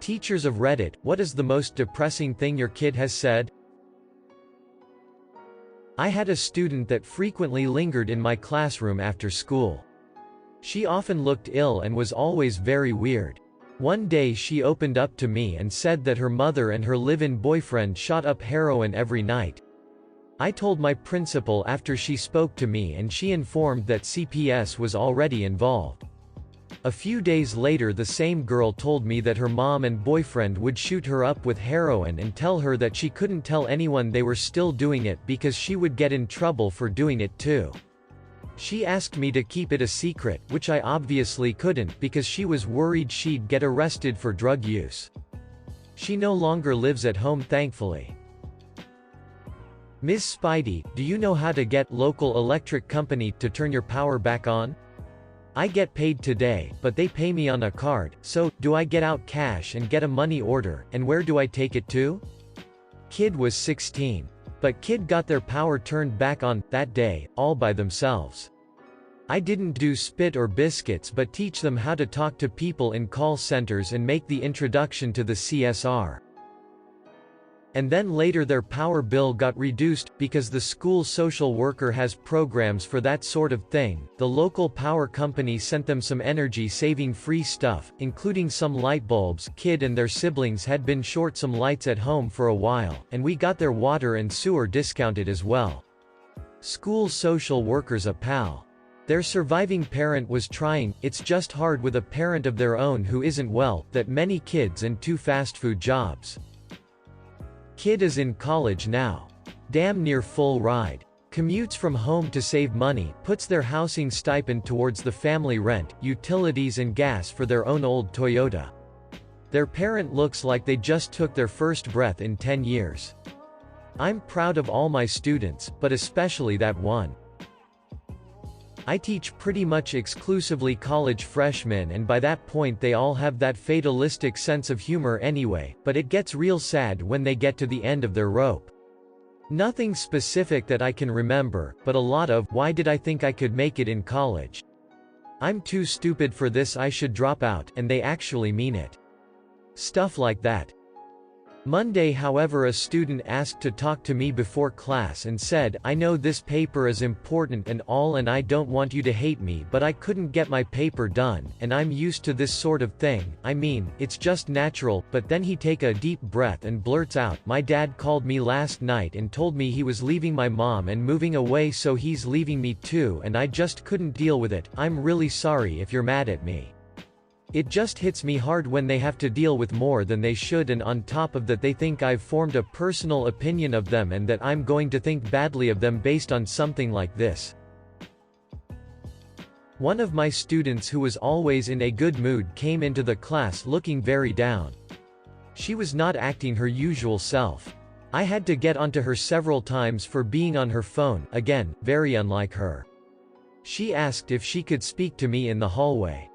Teachers of Reddit, what is the most depressing thing your kid has said? I had a student that frequently lingered in my classroom after school. She often looked ill and was always very weird. One day she opened up to me and said that her mother and her live-in boyfriend shot up heroin every night. I told my principal after she spoke to me, and she informed that CPS was already involved. A few days later, the same girl told me that her mom and boyfriend would shoot her up with heroin and tell her that she couldn't tell anyone they were still doing it because she would get in trouble for doing it too. She asked me to keep it a secret, which I obviously couldn't because she was worried she'd get arrested for drug use. She no longer lives at home, thankfully. Ms. Spidey, do you know how to get local electric company to turn your power back on? I get paid today, but they pay me on a card, so, do I get out cash and get a money order, and where do I take it to? Kid was 16. But kid got their power turned back on, that day, all by themselves. I didn't do spit or biscuits but teach them how to talk to people in call centers and make the introduction to the CSR. And then later their power bill got reduced, because the school social worker has programs for that sort of thing. The local power company sent them some energy-saving free stuff, including some light bulbs. Kid and their siblings had been short some lights at home for a while, and we got their water and sewer discounted as well. School social worker's a pal. Their surviving parent was trying. It's just hard with a parent of their own who isn't well, that many kids and 2 fast food jobs. Kid is in college now. Damn near full ride. Commutes from home to save money, puts their housing stipend towards the family rent, utilities and gas for their own old Toyota. Their parent looks like they just took their first breath in 10 years. I'm proud of all my students, but especially that one. I teach pretty much exclusively college freshmen, and by that point they all have that fatalistic sense of humor anyway, but it gets real sad when they get to the end of their rope. Nothing specific that I can remember, but a lot of, why did I think I could make it in college? I'm too stupid for this, I should drop out, and they actually mean it. Stuff like that. Monday, however, a student asked to talk to me before class and said, I know this paper is important and all, and I don't want you to hate me, but I couldn't get my paper done, and I'm used to this sort of thing. I mean, it's just natural. But then he take a deep breath and blurts out, my dad called me last night and told me he was leaving my mom and moving away, so he's leaving me too, and I just couldn't deal with it. I'm really sorry if you're mad at me. It just hits me hard when they have to deal with more than they should, and on top of that they think I've formed a personal opinion of them and that I'm going to think badly of them based on something like this. One of my students, who was always in a good mood, came into the class looking very down. She was not acting her usual self. I had to get onto her several times for being on her phone, again, very unlike her. She asked if she could speak to me in the hallway.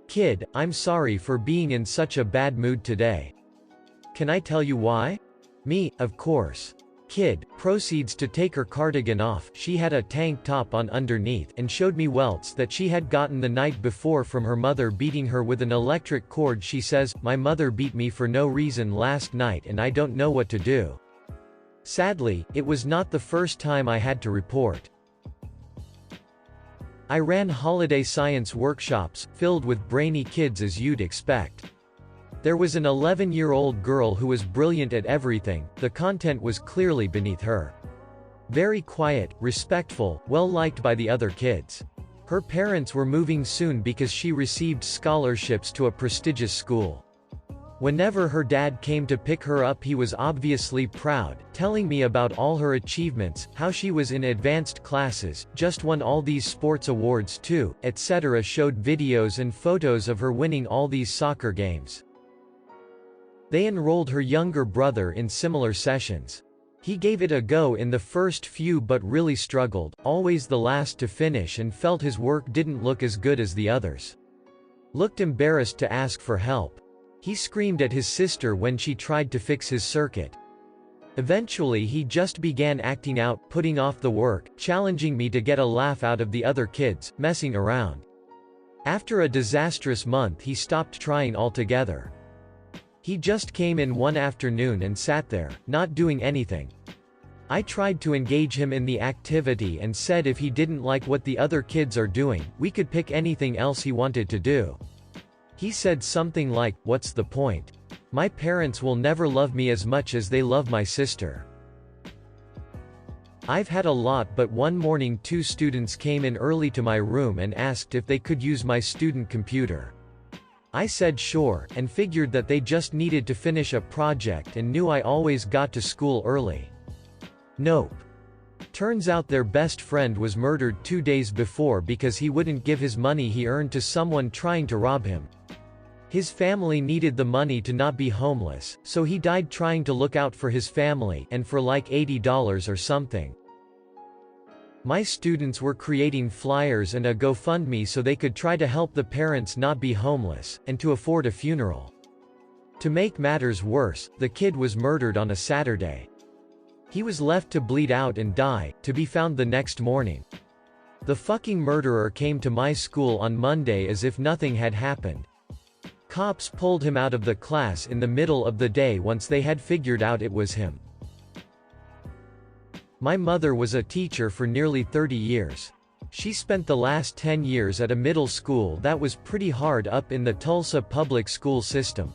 Kid, I'm sorry for being in such a bad mood today. Can I tell you why? Me, of course. Kid proceeds to take her cardigan off, she had a tank top on underneath, and showed me welts that she had gotten the night before from her mother beating her with an electric cord. She says, my mother beat me for no reason last night and I don't know what to do. Sadly, it was not the first time I had to report. I ran holiday science workshops, filled with brainy kids as you'd expect. There was an 11-year-old girl who was brilliant at everything. The content was clearly beneath her. Very quiet, respectful, well-liked by the other kids. Her parents were moving soon because she received scholarships to a prestigious school. Whenever her dad came to pick her up, he was obviously proud, telling me about all her achievements, how she was in advanced classes, just won all these sports awards too, etc. Showed videos and photos of her winning all these soccer games. They enrolled her younger brother in similar sessions. He gave it a go in the first few but really struggled, always the last to finish, and felt his work didn't look as good as the others. Looked embarrassed to ask for help. He screamed at his sister when she tried to fix his circuit. Eventually he just began acting out, putting off the work, challenging me to get a laugh out of the other kids, messing around. After a disastrous month he stopped trying altogether. He just came in one afternoon and sat there, not doing anything. I tried to engage him in the activity and said if he didn't like what the other kids are doing, we could pick anything else he wanted to do. He said something like, "What's the point? My parents will never love me as much as they love my sister." I've had a lot, but one morning 2 students came in early to my room and asked if they could use my student computer. I said sure, and figured that they just needed to finish a project and knew I always got to school early. Nope. Turns out their best friend was murdered 2 days before because he wouldn't give his money he earned to someone trying to rob him. His family needed the money to not be homeless, so he died trying to look out for his family, and for like $80 or something. My students were creating flyers and a GoFundMe so they could try to help the parents not be homeless, and to afford a funeral. To make matters worse, the kid was murdered on a Saturday. He was left to bleed out and die, to be found the next morning. The fucking murderer came to my school on Monday as if nothing had happened. Cops pulled him out of the class in the middle of the day once they had figured out it was him. My mother was a teacher for nearly 30 years. She spent the last 10 years at a middle school that was pretty hard up in the Tulsa public school system.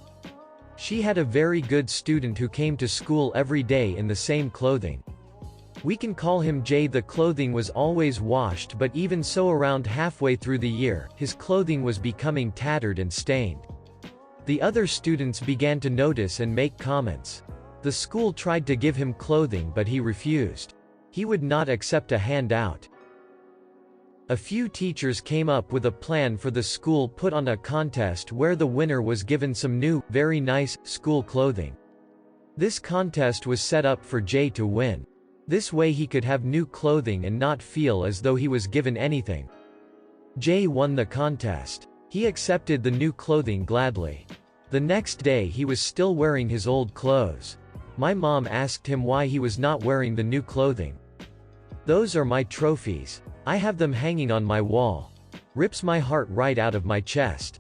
She had a very good student who came to school every day in the same clothing. We can call him Jay. The clothing was always washed, but even so around halfway through the year, his clothing was becoming tattered and stained. The other students began to notice and make comments. The school tried to give him clothing but he refused. He would not accept a handout. A few teachers came up with a plan for the school, put on a contest where the winner was given some new, very nice, school clothing. This contest was set up for Jay to win. This way he could have new clothing and not feel as though he was given anything. Jay won the contest. He accepted the new clothing gladly. The next day he was still wearing his old clothes. My mom asked him why he was not wearing the new clothing. "Those are my trophies. I have them hanging on my wall." Rips my heart right out of my chest.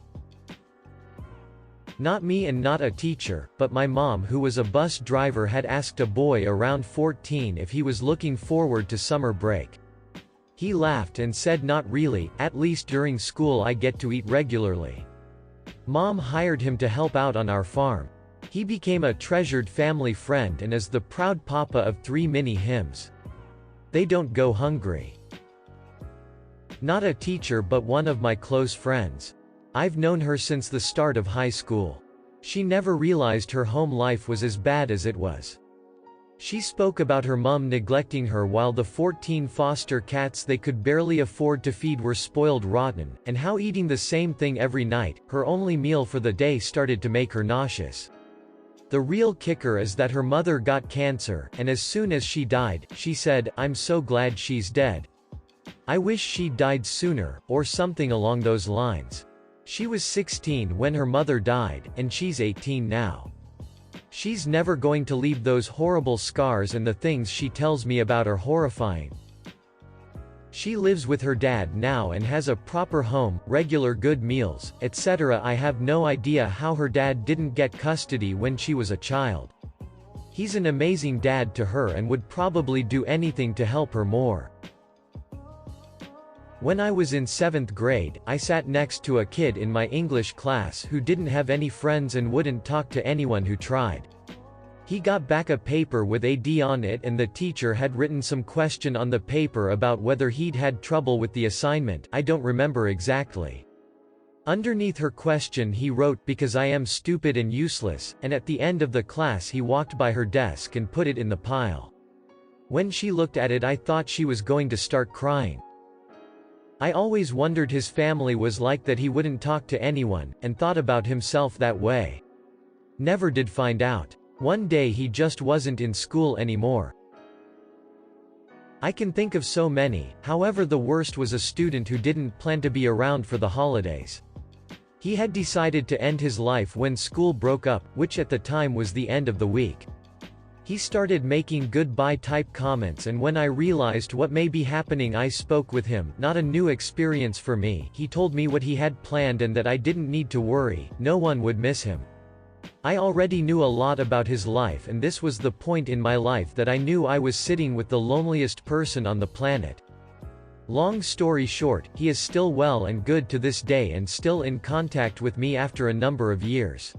Not me and not a teacher, but my mom, who was a bus driver, had asked a boy around 14 if he was looking forward to summer break. He laughed and said not really, at least during school I get to eat regularly. Mom hired him to help out on our farm. He became a treasured family friend and is the proud papa of 3 mini hymns. They don't go hungry. Not a teacher but one of my close friends. I've known her since the start of high school. She never realized her home life was as bad as it was. She spoke about her mom neglecting her while the 14 foster cats they could barely afford to feed were spoiled rotten, and how eating the same thing every night, her only meal for the day, started to make her nauseous. The real kicker is that her mother got cancer, and as soon as she died, she said, "I'm so glad she's dead. I wish she'd died sooner," or something along those lines. She was 16 when her mother died, and she's 18 now. She's never going to leave those horrible scars, and the things she tells me about are horrifying. She lives with her dad now and has a proper home, regular good meals, etc. I have no idea how her dad didn't get custody when she was a child. He's an amazing dad to her and would probably do anything to help her more. When I was in 7th grade, I sat next to a kid in my English class who didn't have any friends and wouldn't talk to anyone who tried. He got back a paper with a D on it, and the teacher had written some question on the paper about whether he'd had trouble with the assignment. I don't remember exactly. Underneath her question he wrote, "Because I am stupid and useless," and at the end of the class he walked by her desk and put it in the pile. When she looked at it I thought she was going to start crying. I always wondered his family was like that. He wouldn't talk to anyone, and thought about himself that way. Never did find out. One day he just wasn't in school anymore. I can think of so many. However, the worst was a student who didn't plan to be around for the holidays. He had decided to end his life when school broke up, which at the time was the end of the week. He started making goodbye type comments, and when I realized what may be happening I spoke with him. Not a new experience for me. He told me what he had planned and that I didn't need to worry, no one would miss him. I already knew a lot about his life, and this was the point in my life that I knew I was sitting with the loneliest person on the planet. Long story short, he is still well and good to this day and still in contact with me after a number of years.